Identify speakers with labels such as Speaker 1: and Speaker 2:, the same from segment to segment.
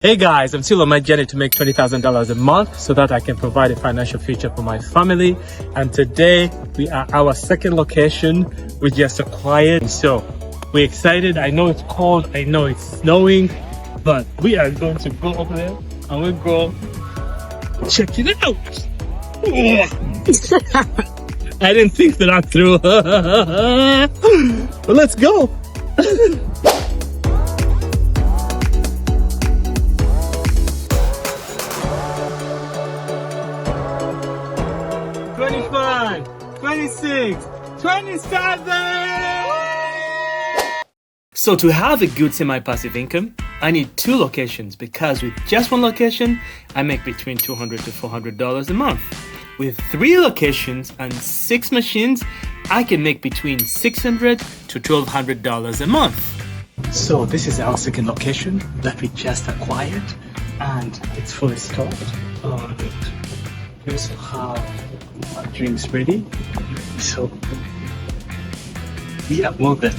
Speaker 1: Hey guys, I'm still on my journey to make $20,000 a month so that I can provide a financial future for my family. And today we are at our second location. We just acquired. So we're excited. I know it's cold. I know it's snowing, but we are going to go over there and we'll go check it out. I didn't think that through. But let's go. 25, 26, 27! So to have a good semi-passive income, I need 2 locations because with just 1 location, I make between $200 to $400 a month. With 3 locations and 6 machines, I can make between $600 to $1,200 a month. So this is our second location that we just acquired and it's fully stocked. We also have our drinks ready, so we are moving.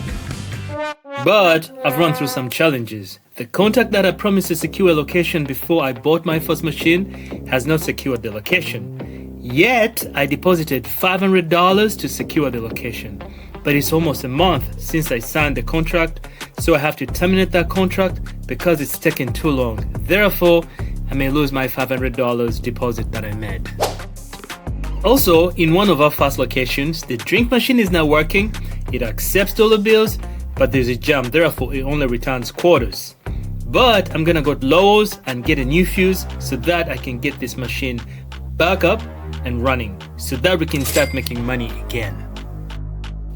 Speaker 1: But I've run through some challenges. The contact that I promised to secure a location before I bought my first machine has not secured the location. Yet I deposited $500 to secure the location. But it's almost a month since I signed the contract, so I have to terminate that contract because it's taken too long. Therefore, I may lose my $500 deposit that I made. Also, in one of our first locations, the drink machine is not working. It accepts dollar bills, but there's a jam, therefore it only returns quarters. But I'm gonna go to Lowe's and get a new fuse so that I can get this machine back up and running so that we can start making money again.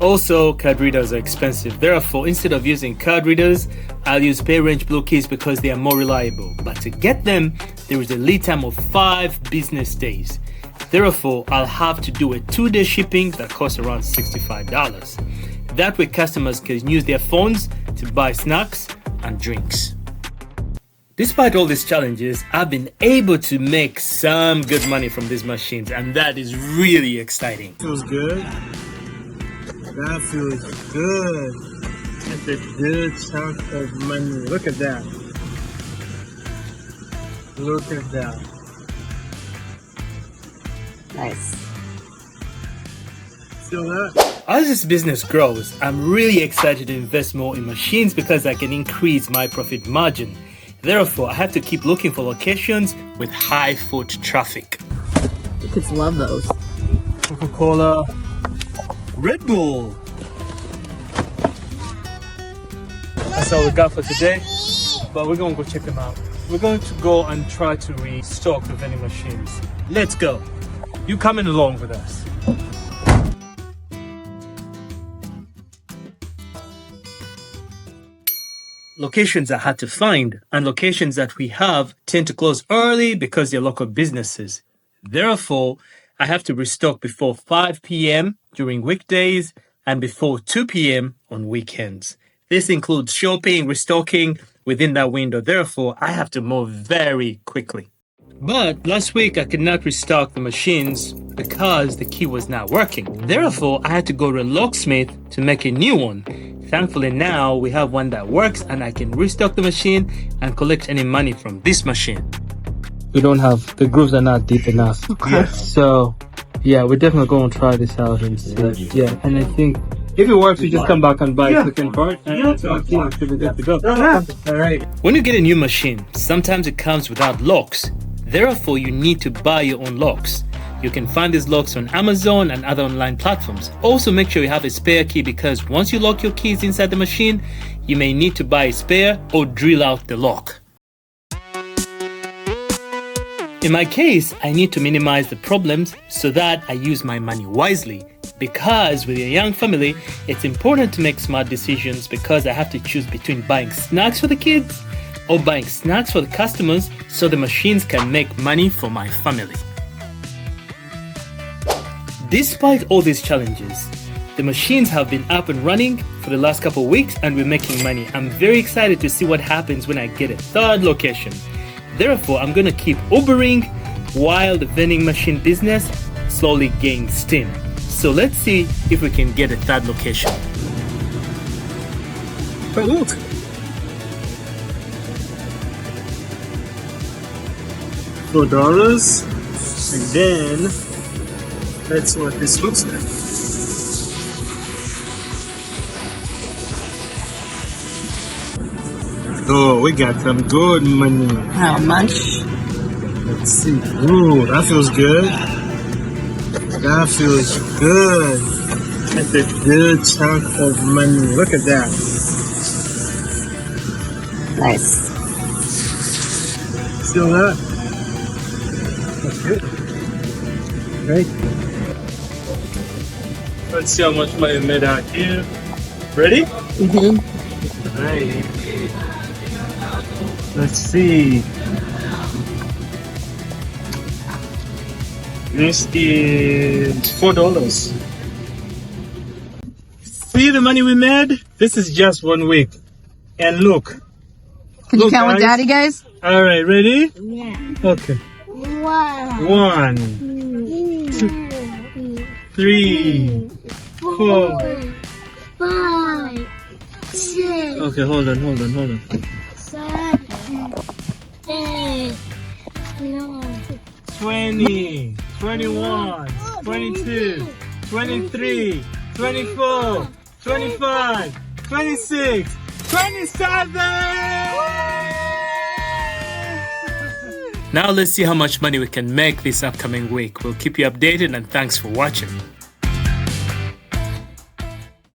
Speaker 1: Also, card readers are expensive. Therefore, instead of using card readers, I'll use pay range blue keys because they are more reliable. But to get them, there is a lead time of 5 business days. Therefore, I'll have to do a 2-day shipping that costs around $65. That way customers can use their phones to buy snacks and drinks. Despite all these challenges, I've been able to make some good money from these machines, and that is really exciting.
Speaker 2: Feels good. That feels good. That's a good chunk of money. Look at that. Look at that.
Speaker 3: Nice.
Speaker 2: Feel that?
Speaker 1: As this business grows, I'm really excited to invest more in machines because I can increase my profit margin. Therefore, I have to keep looking for locations with high foot traffic.
Speaker 3: The kids love those.
Speaker 1: Coca-Cola, Red Bull. That's all we got for today, but we're going to go check them out. We're going to go and try to restock the vending machines. Let's go. You coming along with us? Locations are hard to find, and locations that we have tend to close early because they're local businesses. Therefore, I have to restock before 5 p.m. during weekdays and before 2 p.m. on weekends. This includes shopping, restocking within that window. Therefore, I have to move very quickly. But last week, I could not restock the machines because the key was not working. Therefore, I had to go to a locksmith to make a new one. Thankfully now we have one that works and I can restock the machine and collect any money from this machine. We don't have, the grooves are not deep enough.
Speaker 3: Okay.
Speaker 1: Yes. So yeah, we're definitely going to try this out and see. Yeah, and I think if it works, we just come back and buy a second part and so I think it should be good to go. All right. When you get a new machine, sometimes it comes without locks. Therefore, you need to buy your own locks. You can find these locks on Amazon and other online platforms. Also, make sure you have a spare key because once you lock your keys inside the machine, you may need to buy a spare or drill out the lock. In my case, I need to minimize the problems so that I use my money wisely. Because with a young family, it's important to make smart decisions because I have to choose between buying snacks for the kids or buying snacks for the customers so the machines can make money for my family. Despite all these challenges, the machines have been up and running for the last couple of weeks and we're making money. I'm very excited to see what happens when I get a 3rd location. Therefore, I'm going to keep Ubering while the vending machine business slowly gains steam. So let's see if we can get a 3rd location.
Speaker 2: But look. $4. And then that's what this looks like. Oh, we got some good money.
Speaker 3: How much?
Speaker 2: Let's see. Ooh, that feels good. That feels good. That's a good chunk of money. Look at that.
Speaker 3: Nice.
Speaker 2: See all that? That's good. Right. Let's see how much money we made out here. Ready?
Speaker 3: Mm-hmm.
Speaker 2: Right. Let's see. This is $4. See the money we made? This is just 1 week. And look.
Speaker 3: Can you
Speaker 2: Look,
Speaker 3: count with
Speaker 2: guys.
Speaker 3: Daddy, guys?
Speaker 2: All right, ready?
Speaker 4: Yeah.
Speaker 2: Okay.
Speaker 4: 1,
Speaker 2: 2, 3, 4.
Speaker 4: 5, 6,
Speaker 2: Okay, hold on.
Speaker 4: 7, 8, 9,
Speaker 2: 20, 21, 22, 23, 24, 25, 26, 27!
Speaker 1: Now let's see how much money we can make this upcoming week. We'll keep you updated and thanks for watching.